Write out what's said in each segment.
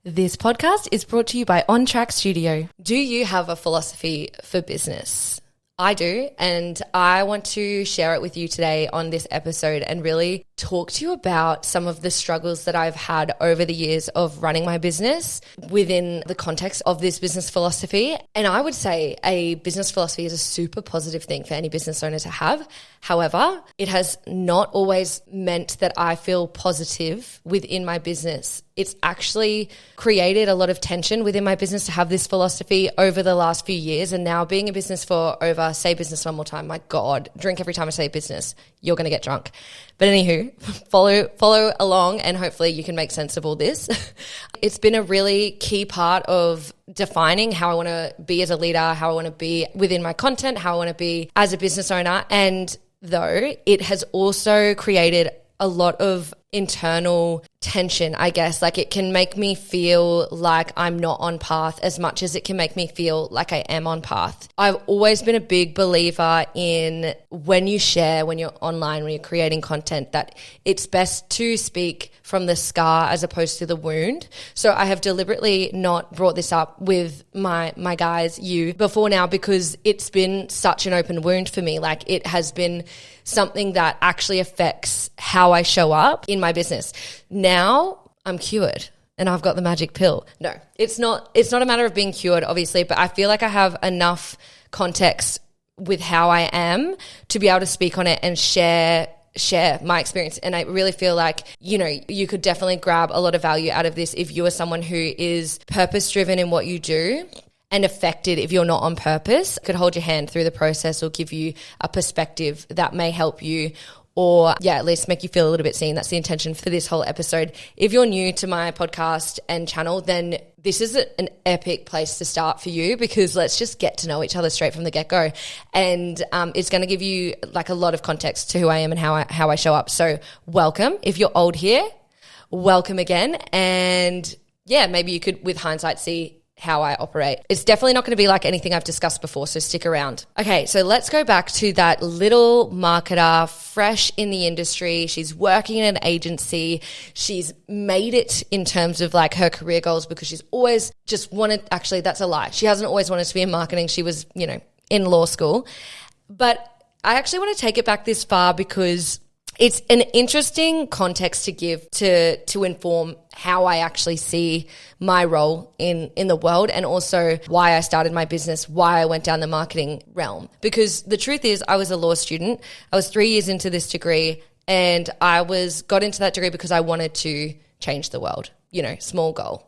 This podcast is brought to you by Ontrack Studio. Do you have a philosophy for business? I do, and I want to share it with you today on this episode and really talk to you about some of the struggles that I've had over the years of running my business within the context of this business philosophy. And I would say a business philosophy is a super positive thing for any business owner to have. However, it has not always meant that I feel positive within my business. It's actually created a lot of tension within my business to have this philosophy over the last few years. And now being in business for over, say business one more time, my God, drink every time I say business, you're going to get drunk. But anywho, follow along and hopefully you can make sense of all this. It's been a really key part of defining how I want to be as a leader, how I want to be within my content, how I want to be as a business owner. And though it has also created a lot of internal tension, I guess. Like it can make me feel like I'm not on path as much as it can make me feel like I am on path. I've always been a big believer in when you share, when you're online, when you're creating content, that it's best to speak from the scar as opposed to the wound. So I have deliberately not brought this up with my guys, you, before now, because it's been such an open wound for me. Like it has been something that actually affects how I show up in my business. Now I'm cured and I've got the magic pill. No, it's not a matter of being cured, obviously, but I feel like I have enough context with how I am to be able to speak on it and share my experience. And I really feel like, you could definitely grab a lot of value out of this if you are someone who is purpose-driven in what you do and affected if you're not on purpose. Could hold your hand through the process or give you a perspective that may help you or at least make you feel a little bit seen. That's the intention for this whole episode. If you're new to my podcast and channel, then this is an epic place to start for you because let's just get to know each other straight from the get-go. And it's going to give you like a lot of context to who I am and how I show up. So welcome. If you're old here, welcome again. And maybe you could, with hindsight, see how I operate. It's definitely not going to be like anything I've discussed before, so stick around. Okay, so let's go back to that little marketer, fresh in the industry. She's working in an agency. She's made it in terms of like her career goals because she's always just wanted, actually that's a lie. She hasn't always wanted to be in marketing. She was, in law school. But I actually want to take it back this far because it's an interesting context to give to inform how I actually see my role in the world and also why I started my business, why I went down the marketing realm. Because the truth is I was a law student. I was 3 years into this degree and I got into that degree because I wanted to change the world. Small goal.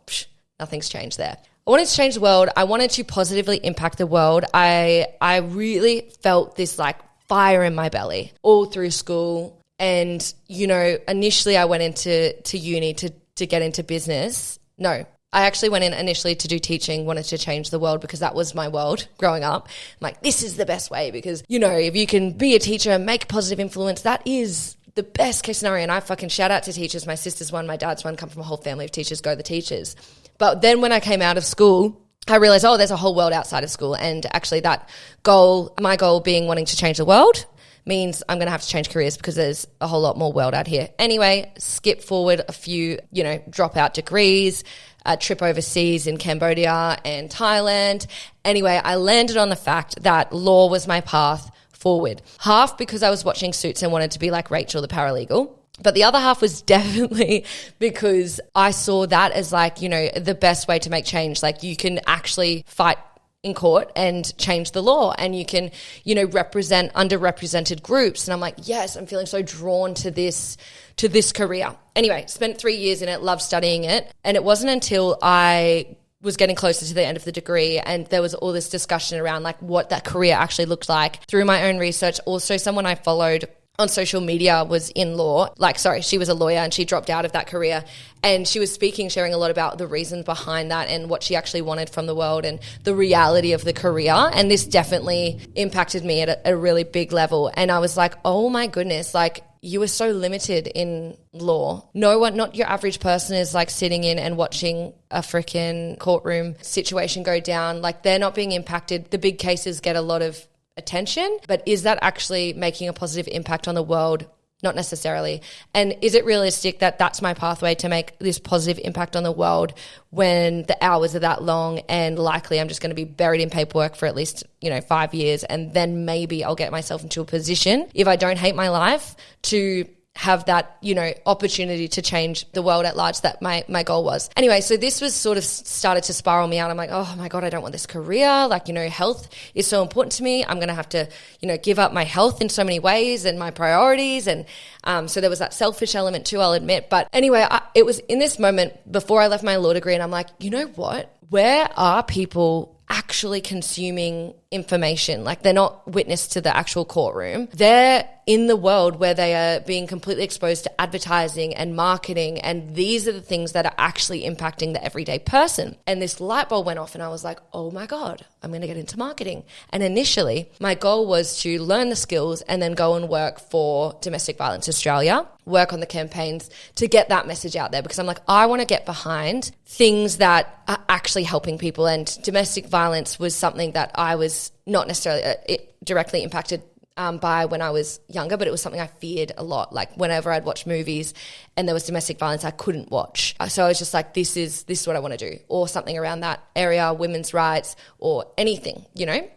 Nothing's changed there. I wanted to change the world. I wanted to positively impact the world. I really felt this like fire in my belly all through school. And, initially I went into uni to get into business. No, I actually went in initially to do teaching, wanted to change the world because that was my world growing up. I'm like, this is the best way because, if you can be a teacher and make a positive influence, that is the best case scenario. And I fucking shout out to teachers. My sister's one, my dad's one, come from a whole family of teachers, go the teachers. But then when I came out of school, I realized, there's a whole world outside of school. And actually that goal, my goal being wanting to change the world, means I'm going to have to change careers because there's a whole lot more world out here. Anyway, skip forward a few, dropout degrees, a trip overseas in Cambodia and Thailand. Anyway, I landed on the fact that law was my path forward. Half because I was watching Suits and wanted to be like Rachel, the paralegal. But the other half was definitely because I saw that as like, the best way to make change. Like you can actually fight in court and change the law and you can, represent underrepresented groups. And I'm like, yes, I'm feeling so drawn to this career. Anyway, spent 3 years in it, loved studying it. And it wasn't until I was getting closer to the end of the degree and there was all this discussion around like what that career actually looked like through my own research. Also, someone I followed on social media was in law. She was a lawyer and she dropped out of that career. And she was sharing a lot about the reasons behind that and what she actually wanted from the world and the reality of the career. And this definitely impacted me at a really big level. And I was like, oh my goodness, like you were so limited in law. No one, not your average person is like sitting in and watching a freaking courtroom situation go down. Like they're not being impacted. The big cases get a lot of attention, but is that actually making a positive impact on the world? Not necessarily. And is it realistic that that's my pathway to make this positive impact on the world when the hours are that long and likely I'm just going to be buried in paperwork for at least, 5 years, and then maybe I'll get myself into a position, if I don't hate my life, to have that, opportunity to change the world at large that my goal was. Anyway, so this was sort of started to spiral me out. I'm like, oh my God, I don't want this career. Like, health is so important to me. I'm going to have to, give up my health in so many ways and my priorities. And so there was that selfish element too, I'll admit. But anyway, it was in this moment before I left my law degree, and I'm like, you know what? Where are people actually consuming information? Like, they're not witness to the actual courtroom. They're in the world where they are being completely exposed to advertising and marketing, and these are the things that are actually impacting the everyday person. And this light bulb went off and I was like, oh my God, I'm going to get into marketing. And initially my goal was to learn the skills and then go and work for Domestic Violence Australia, work on the campaigns to get that message out there, because I'm like, I want to get behind things that are actually helping people. And domestic violence was something that I was not necessarily directly impacted by when I was younger, but it was something I feared a lot. Like, whenever I'd watch movies and there was domestic violence, I couldn't watch. So I was just like, this is what I want to do, or something around that area, women's rights or anything,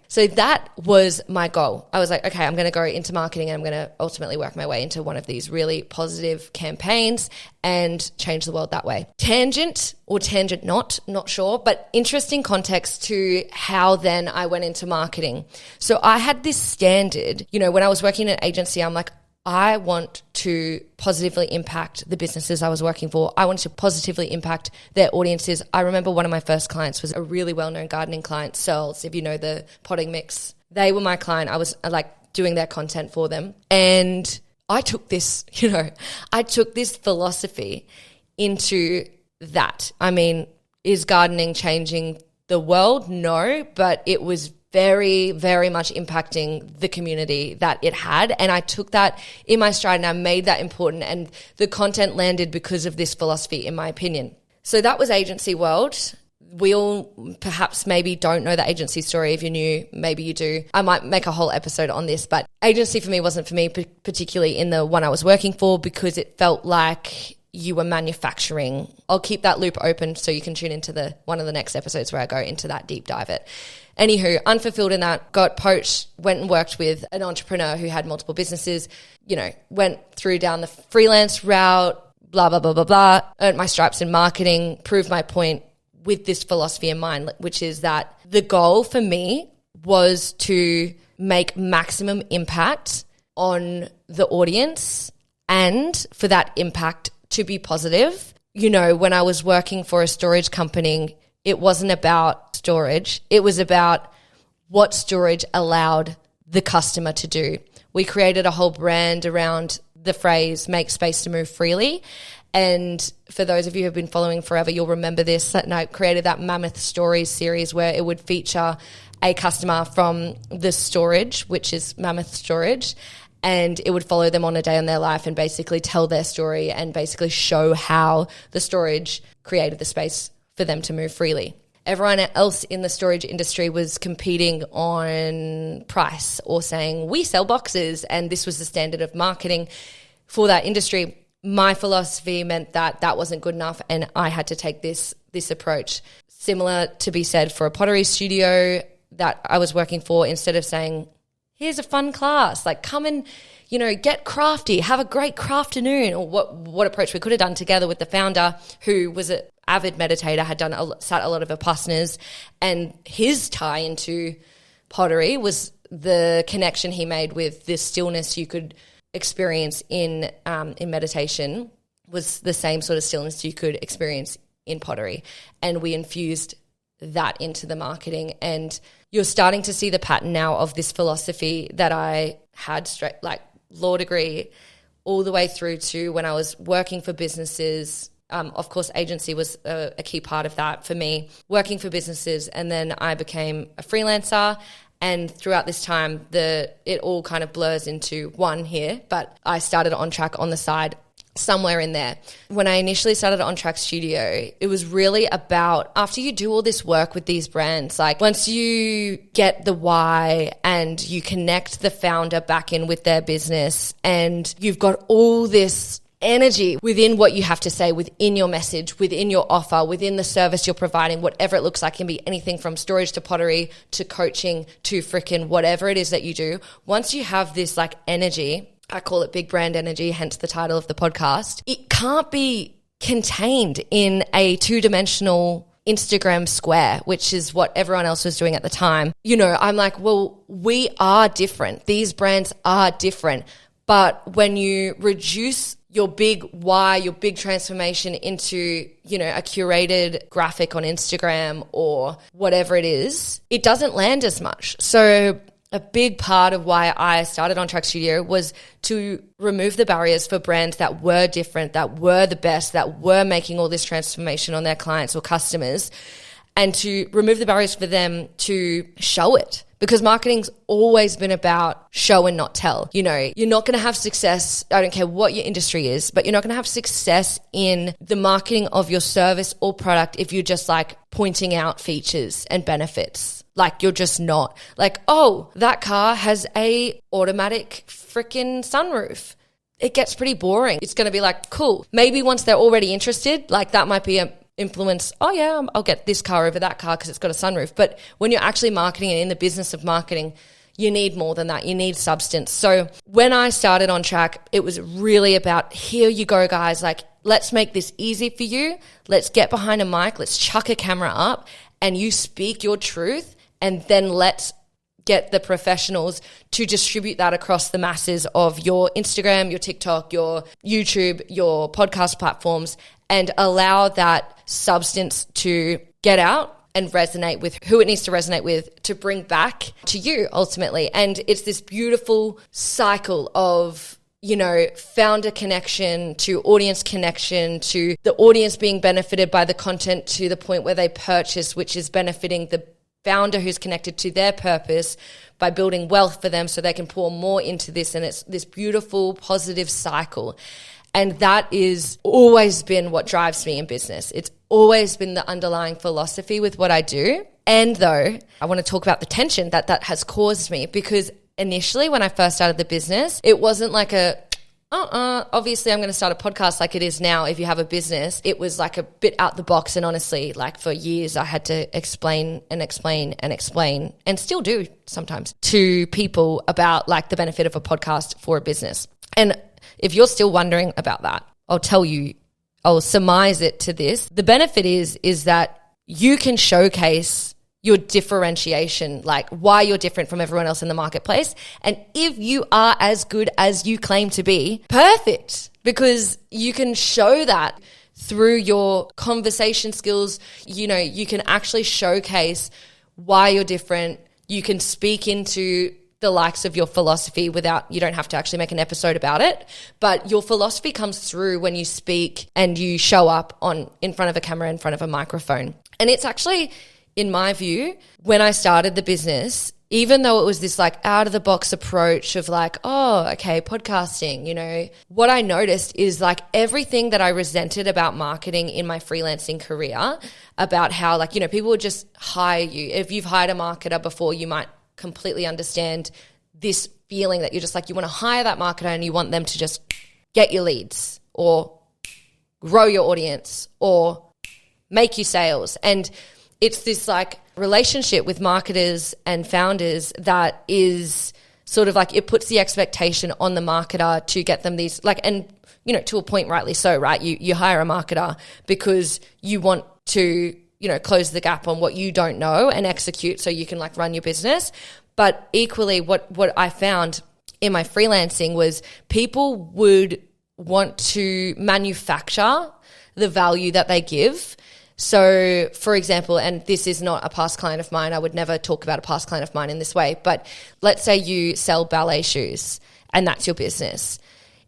So that was my goal. I was like, okay, I'm going to go into marketing and I'm going to ultimately work my way into one of these really positive campaigns and change the world that way. Tangent or tangent not sure, but interesting context to how then I went into marketing. So I had this standard, when I was working in an agency, I'm like, I want to positively impact the businesses I was working for. I wanted to positively impact their audiences. I remember one of my first clients was a really well-known gardening client, Searles, if you know the potting mix. They were my client. I was like doing their content for them. And I took this, philosophy into that. I mean, is gardening changing the world? No, but it was very, very much impacting the community that it had. And I took that in my stride and I made that important, and the content landed because of this philosophy, in my opinion. So that was agency world. We all perhaps maybe don't know the agency story. If you're new, maybe you do. I might make a whole episode on this, but agency for me wasn't for me, particularly in the one I was working for, because it felt like you were manufacturing. I'll keep that loop open so you can tune into one of the next episodes where I go into that deep dive it. Anywho, unfulfilled in that, got poached, went and worked with an entrepreneur who had multiple businesses, went through down the freelance route, blah, blah, blah, blah, blah, earned my stripes in marketing, proved my point with this philosophy in mind, which is that the goal for me was to make maximum impact on the audience and for that impact to be positive. When I was working for a storage company, it wasn't about storage. It was about what storage allowed the customer to do. We created a whole brand around the phrase, make space to move freely. And for those of you who have been following forever, you'll remember this. And I created that Mammoth Stories series where it would feature a customer from the storage, which is Mammoth Storage, and it would follow them on a day in their life and basically tell their story and basically show how the storage created the space for them to move freely. Everyone else in the storage industry was competing on price or saying, we sell boxes, and this was the standard of marketing for that industry. My philosophy meant that that wasn't good enough, and I had to take this approach. Similar to be said for a pottery studio that I was working for. Instead of saying, here's a fun class, like come and, get crafty, have a great crafternoon, or what approach we could have done together with the founder, who was an avid meditator, had sat a lot of Vipassanas, and his tie into pottery was the connection he made with the stillness you could experience in meditation was the same sort of stillness you could experience in pottery. And we infused that into the marketing, and you're starting to see the pattern now of this philosophy that I had straight, like law degree, all the way through to when I was working for businesses. Of course, agency was a key part of that for me, working for businesses, and then I became a freelancer. And throughout this time, it all kind of blurs into one here, but I started Ontrack on the side. somewhere in there. When I initially started Ontrack Studio, it was really about, after you do all this work with these brands, like once you get the why and you connect the founder back in with their business and you've got all this energy within what you have to say, within your message, within your offer, within the service you're providing, whatever it looks like, can be anything from storage to pottery to coaching to freaking whatever it is that you do. Once you have this like energy, I call it big brand energy, hence the title of the podcast. It can't be contained in a two-dimensional Instagram square, which is what everyone else was doing at the time. You know, I'm like, well, we are different. These brands are different. But when you reduce your big why, your big transformation into, you know, a curated graphic on Instagram or whatever it is, it doesn't land as much. So a big part of why I started Ontrack Studio was to remove the barriers for brands that were different, that were the best, that were making all this transformation on their clients or customers, and to remove the barriers for them to show it. Because marketing's always been about show and not tell. You know, you're not going to have success, I don't care what your industry is, but you're not going to have success in the marketing of your service or product if you're just like pointing out features and benefits. Like you're just not. Like, oh, that car has a automatic freaking sunroof. It gets pretty boring. It's going to be like, cool. Maybe once they're already interested, like that might be a influence, oh yeah, I'll get this car over that car because it's got a sunroof. But when you're actually marketing and in the business of marketing, you need more than that. You need substance. So when I started Ontrack, it was really about, here you go, guys. Like, let's make this easy for you. Let's get behind a mic. Let's chuck a camera up and you speak your truth. And then let's get the professionals to distribute that across the masses of your Instagram, your TikTok, your YouTube, your podcast platforms, and allow that substance to get out and resonate with who it needs to resonate with, to bring back to you ultimately. And it's this beautiful cycle of, you know, founder connection to audience connection to the audience being benefited by the content to the point where they purchase, which is benefiting the founder who's connected to their purpose by building wealth for them so they can pour more into this. And it's this beautiful, positive cycle. And that is always been what drives me in business. It's always been the underlying philosophy with what I do. And though I want to talk about the tension that has caused me, because initially when I first started the business, it wasn't like obviously I'm going to start a podcast like it is now. If you have a business, it was like a bit out the box. And honestly, like for years I had to explain and still do sometimes to people about like the benefit of a podcast for a business. And if you're still wondering about that, I'll tell you, I'll surmise it to this. The benefit is that you can showcase your differentiation, like why you're different from everyone else in the marketplace. And if you are as good as you claim to be, perfect, because you can show that through your conversation skills. You know, you can actually showcase why you're different. You can speak into the likes of your philosophy you don't have to actually make an episode about it, but your philosophy comes through when you speak and you show up in front of a camera, in front of a microphone. And it's actually, in my view, when I started the business, even though it was this like out of the box approach of like, oh, okay, podcasting, you know, what I noticed is like everything that I resented about marketing in my freelancing career, about how like, you know, people would just hire you. If you've hired a marketer before, you might completely understand this feeling that you're just like, you want to hire that marketer and you want them to just get your leads or grow your audience or make you sales. And it's this like relationship with marketers and founders that is sort of like, it puts the expectation on the marketer to get them these like, and you know, to a point, rightly so, right? You hire a marketer because you want to, you know, close the gap on what you don't know and execute so you can like run your business. But equally what I found in my freelancing was people would want to manufacture the value that they give. So for example, and this is not a past client of mine, I would never talk about a past client of mine in this way, but let's say you sell ballet shoes and that's your business.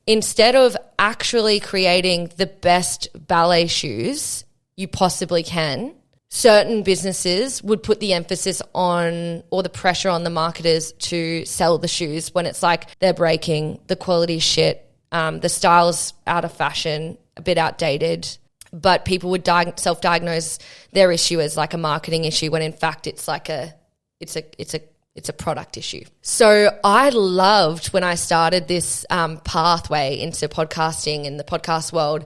Instead of actually creating the best ballet shoes you possibly can, certain businesses would put the emphasis on, or the pressure on the marketers to sell the shoes when it's like they're breaking, the quality shit, The style's out of fashion, a bit outdated, but people would self-diagnose their issue as like a marketing issue when in fact it's like it's a product issue. So I loved when I started this pathway into podcasting in the podcast world,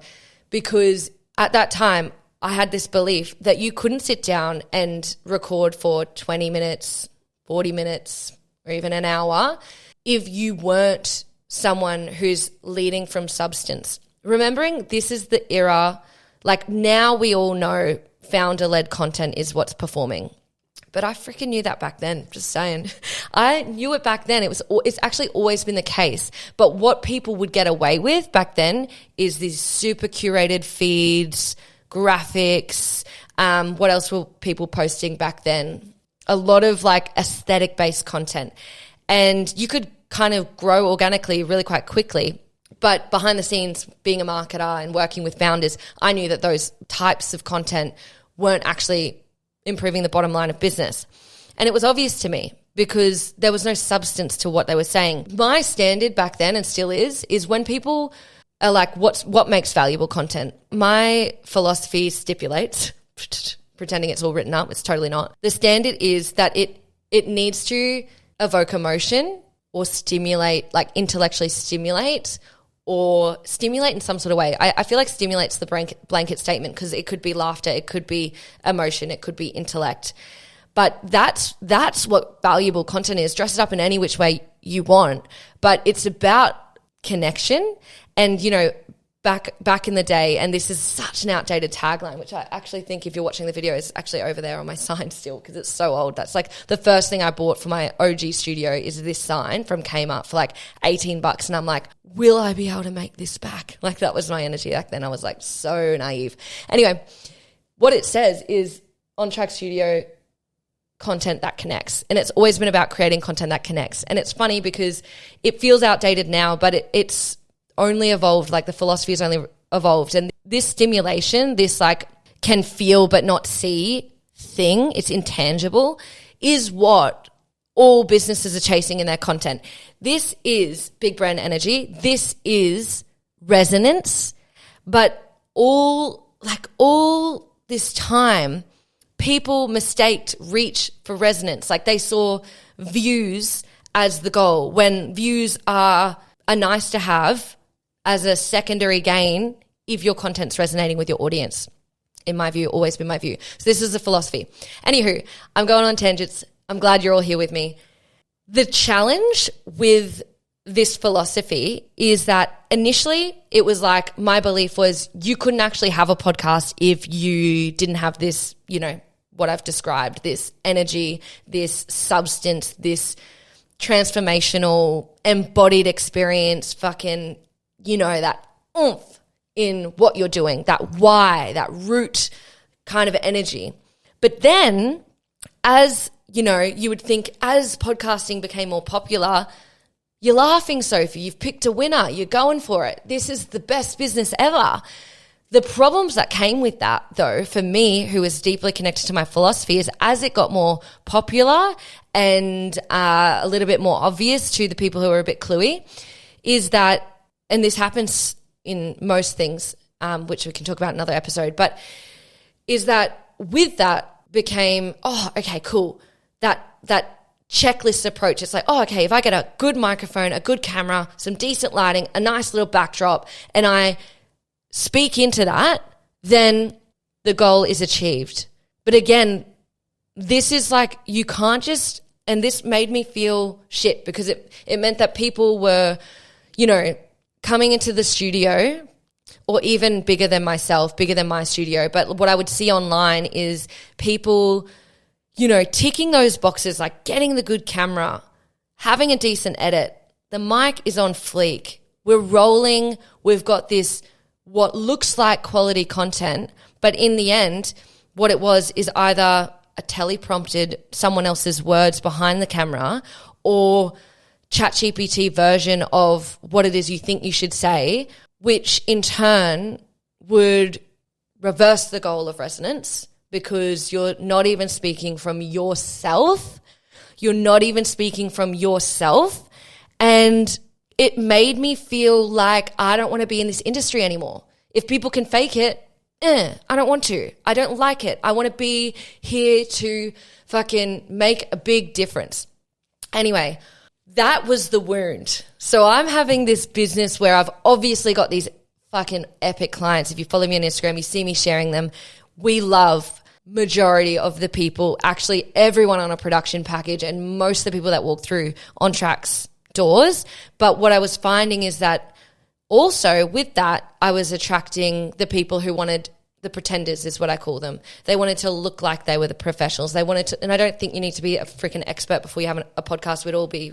because at that time I had this belief that you couldn't sit down and record for 20 minutes, 40 minutes, or even an hour if you weren't someone who's leading from substance. Remembering this is the era, like now we all know founder-led content is what's performing. But I freaking knew that back then, just saying. I knew it back then. It's actually always been the case. But what people would get away with back then is these super curated feeds, graphics. What else were people posting back then? A lot of like aesthetic-based content. And you could kind of grow organically really quite quickly. But behind the scenes, being a marketer and working with founders, I knew that those types of content weren't actually improving the bottom line of business. And it was obvious to me because there was no substance to what they were saying. My standard back then, and still is when people are like, what makes valuable content? My philosophy stipulates, pretending it's all written up, it's totally not. The standard is that it needs to evoke emotion or stimulate, like intellectually stimulate, or stimulate in some sort of way. I feel like stimulate's the blanket statement because it could be laughter, it could be emotion, it could be intellect. But that's what valuable content is. Dress it up in any which way you want. But it's about connection. And, you know, back in the day, and this is such an outdated tagline, which I actually think if you're watching the video is actually over there on my sign still because it's so old. That's like the first thing I bought for my OG studio is this sign from Kmart for like $18. And I'm like, will I be able to make this back? Like that was my energy back then. I was like so naive. Anyway, what it says is Ontrack Studio content that connects. And it's always been about creating content that connects. And it's funny because it feels outdated now, but it's only evolved, like the philosophy has only evolved. And this stimulation, this like can feel but not see thing, it's intangible, is what all businesses are chasing in their content. This is big brand energy. This is resonance. But all this time, people mistaked reach for resonance. Like they saw views as the goal when views are nice to have as a secondary gain if your content's resonating with your audience. In my view, always been my view. So this is a philosophy. Anywho, I'm going on tangents. I'm glad you're all here with me. The challenge with this philosophy is that initially it was like my belief was you couldn't actually have a podcast if you didn't have this, you know, what I've described, this energy, this substance, this transformational embodied experience, fucking, you know, that oomph in what you're doing, that why, that root kind of energy. But then as, you know, you would think as podcasting became more popular, you're laughing, Sophie, you've picked a winner, you're going for it. This is the best business ever. The problems that came with that, though, for me, who is deeply connected to my philosophy, is as it got more popular and a little bit more obvious to the people who are a bit cluey, is that, and this happens in most things, which we can talk about in another episode, but is that with that became, oh, okay, cool, that checklist approach. It's like, oh, okay, if I get a good microphone, a good camera, some decent lighting, a nice little backdrop, and I speak into that, then the goal is achieved. But again, this is like, you can't just, and this made me feel shit because it meant that people were, you know, coming into the studio, or even bigger than myself, bigger than my studio. But what I would see online is people, you know, ticking those boxes, like getting the good camera, having a decent edit. The mic is on fleek. We're rolling. We've got this, what looks like quality content, but in the end, what it was is either a teleprompted someone else's words behind the camera or ChatGPT version of what it is you think you should say, which in turn would reverse the goal of resonance because you're not even speaking from yourself. You're not even speaking from yourself. And it made me feel like I don't want to be in this industry anymore. If people can fake it, I don't want to. I don't like it. I want to be here to fucking make a big difference. Anyway, that was the wound. So I'm having this business where I've obviously got these fucking epic clients. If you follow me on Instagram, you see me sharing them. We love majority of the people, actually everyone on a production package, and most of the people that walk through Ontrack's doors. But what I was finding is that also with that, I was attracting the people who wanted the pretenders, is what I call them. They wanted to look like they were the professionals. They wanted to, and I don't think you need to be a freaking expert before you have a podcast. We'd all be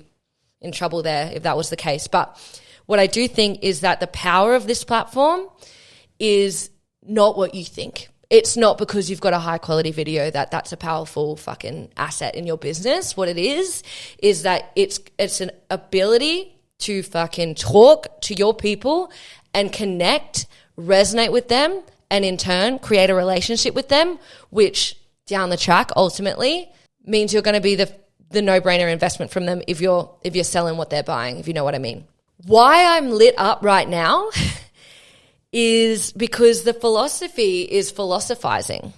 in trouble there if that was the case. But what I do think is that the power of this platform is not what you think. It's not because you've got a high quality video that's a powerful fucking asset in your business. What it is that it's an ability to fucking talk to your people and connect, resonate with them, and in turn create a relationship with them, which down the track ultimately means you're going to be the no-brainer investment from them if you're selling what they're buying, if you know what I mean. Why I'm lit up right now is because the philosophy is philosophizing.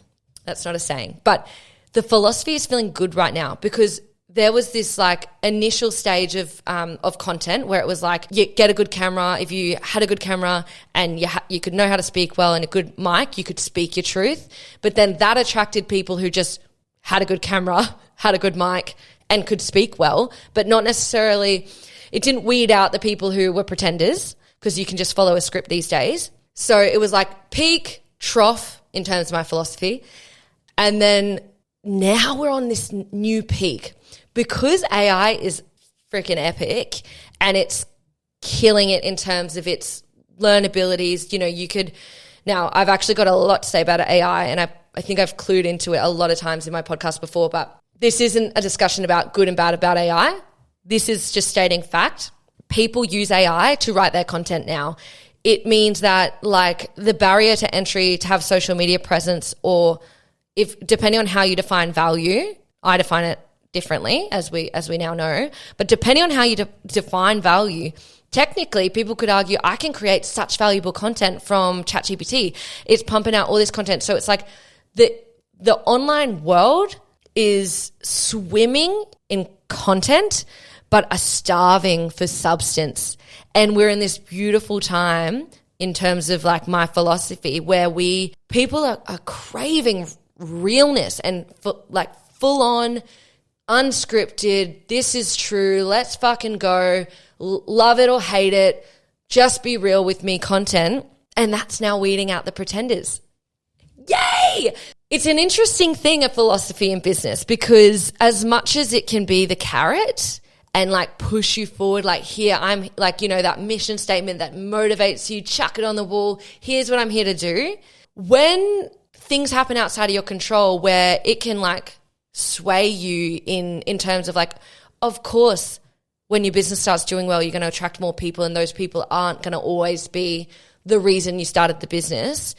That's not a saying, but the philosophy is feeling good right now because there was this like initial stage of content where it was like, you get a good camera. If you had a good camera and you could know how to speak well and a good mic, you could speak your truth. But then that attracted people who just had a good camera, had a good mic and could speak well, but not necessarily, it didn't weed out the people who were pretenders because you can just follow a script these days. So it was like peak, trough in terms of my philosophy. And then now we're on this new peak because AI is freaking epic and it's killing it in terms of its learnabilities. You know, now I've actually got a lot to say about AI and I think I've clued into it a lot of times in my podcast before, but this isn't a discussion about good and bad about AI. This is just stating fact. People use AI to write their content now. It means that like the barrier to entry to have social media presence, or if depending on how you define value, I define it differently as we now know, but depending on how you define value, technically people could argue I can create such valuable content from ChatGPT. It's pumping out all this content. So it's like the online world is swimming in content but are starving for substance. And we're in this beautiful time in terms of like my philosophy where people are craving realness and full on unscripted, this is true, let's fucking go, love it or hate it, just be real with me content. And that's now weeding out the pretenders. Yay! It's an interesting thing, a philosophy in business, because as much as it can be the carrot and like push you forward, like here, I'm like, you know, that mission statement that motivates you, chuck it on the wall, here's what I'm here to do. When things happen outside of your control where it can like sway you in terms of like, of course, when your business starts doing well, you're going to attract more people and those people aren't going to always be the reason you started the business.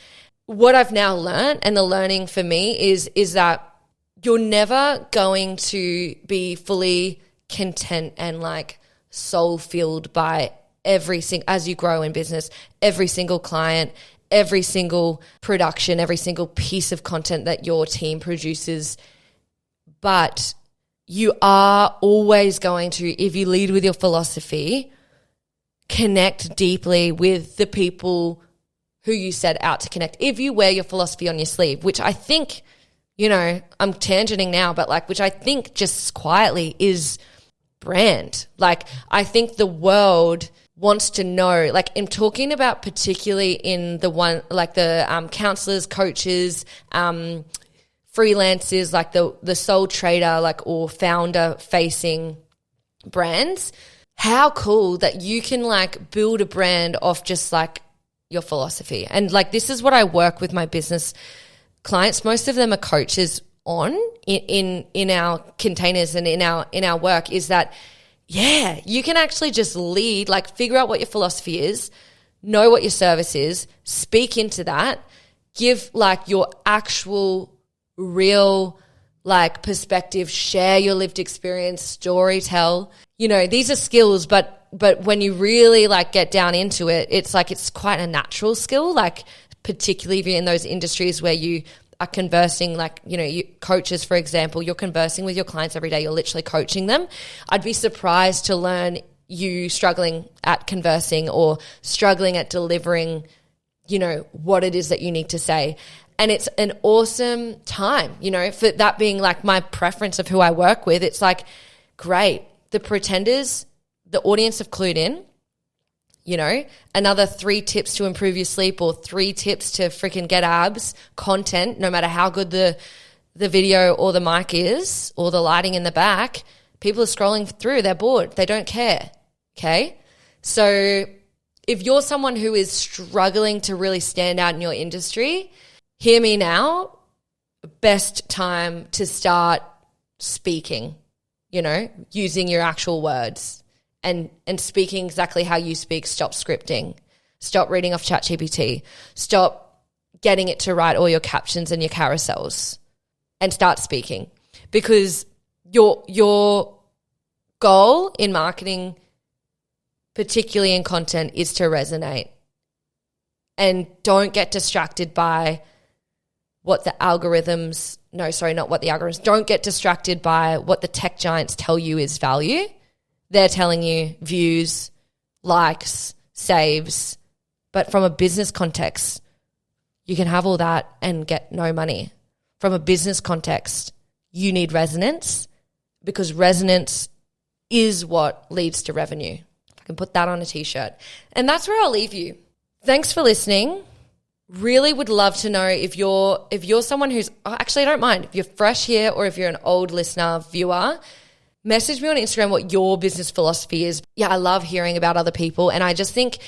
What I've now learned, and the learning for me is that you're never going to be fully content and like soul filled by as you grow in business, every single client, every single production, every single piece of content that your team produces. But you are always going to, if you lead with your philosophy, connect deeply with the people who you set out to connect. If you wear your philosophy on your sleeve, which I think, you know, I'm tangenting now, but like, which I think just quietly is brand. Like, I think the world wants to know, like I'm talking about particularly in the one, like the counselors, coaches, freelancers, like the sole trader, like, or founder facing brands. How cool that you can like build a brand off just like your philosophy. And like, this is what I work with my business clients. Most of them are coaches in our containers and in our work, is that, yeah, you can actually just lead, like figure out what your philosophy is, know what your service is, speak into that, give like your actual real like perspective, share your lived experience, story tell. You know, these are skills, but but when you really like get down into it, it's like it's quite a natural skill, like particularly if you're in those industries where you are conversing, like, you know, you coaches, for example, you're conversing with your clients every day, you're literally coaching them. I'd be surprised to learn you struggling at conversing or struggling at delivering, you know, what it is that you need to say. And it's an awesome time, you know, for that being like my preference of who I work with. It's like, great, the pretenders, the audience have clued in, you know, another 3 tips to improve your sleep or 3 tips to freaking get abs content, no matter how good the video or the mic is or the lighting in the back. People are scrolling through, they're bored, they don't care, okay? So if you're someone who is struggling to really stand out in your industry, hear me now, best time to start speaking, you know, using your actual words and speaking exactly how you speak. Stop scripting. Stop reading off ChatGPT. Stop getting it to write all your captions and your carousels and start speaking, because your goal in marketing, particularly in content, is to resonate. And don't get distracted by what the algorithms, don't get distracted by what the tech giants tell you is value. They're telling you views, likes, saves. But from a business context, you can have all that and get no money. From a business context, you need resonance, because resonance is what leads to revenue. I can put that on a t-shirt. And that's where I'll leave you. Thanks for listening. Really would love to know if you're someone who's, actually I don't mind, if you're fresh here or if you're an old listener, viewer, message me on Instagram what your business philosophy is. Yeah, I love hearing about other people, and I just think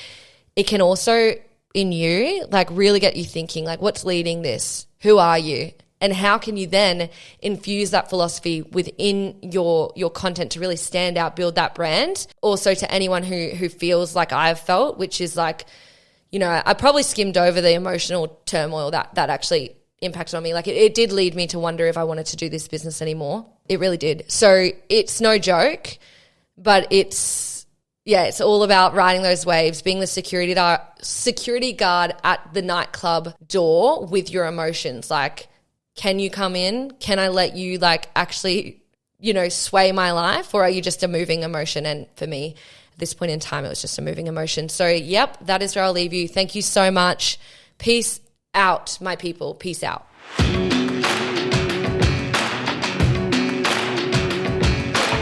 it can also, in you, like really get you thinking, like, what's leading this? Who are you? And how can you then infuse that philosophy within your content to really stand out, build that brand? Also to anyone who feels like I've felt, which is like, you know, I probably skimmed over the emotional turmoil that actually impacted on me. Like it did lead me to wonder if I wanted to do this business anymore. It really did. So it's no joke, but it's all about riding those waves, being the security guard at the nightclub door with your emotions. Like, can you come in? Can I let you like actually, you know, sway my life, or are you just a moving emotion? And for me, at this point in time, it was just a moving emotion. So, yep, that is where I'll leave you. Thank you so much. Peace out, my people. Peace out.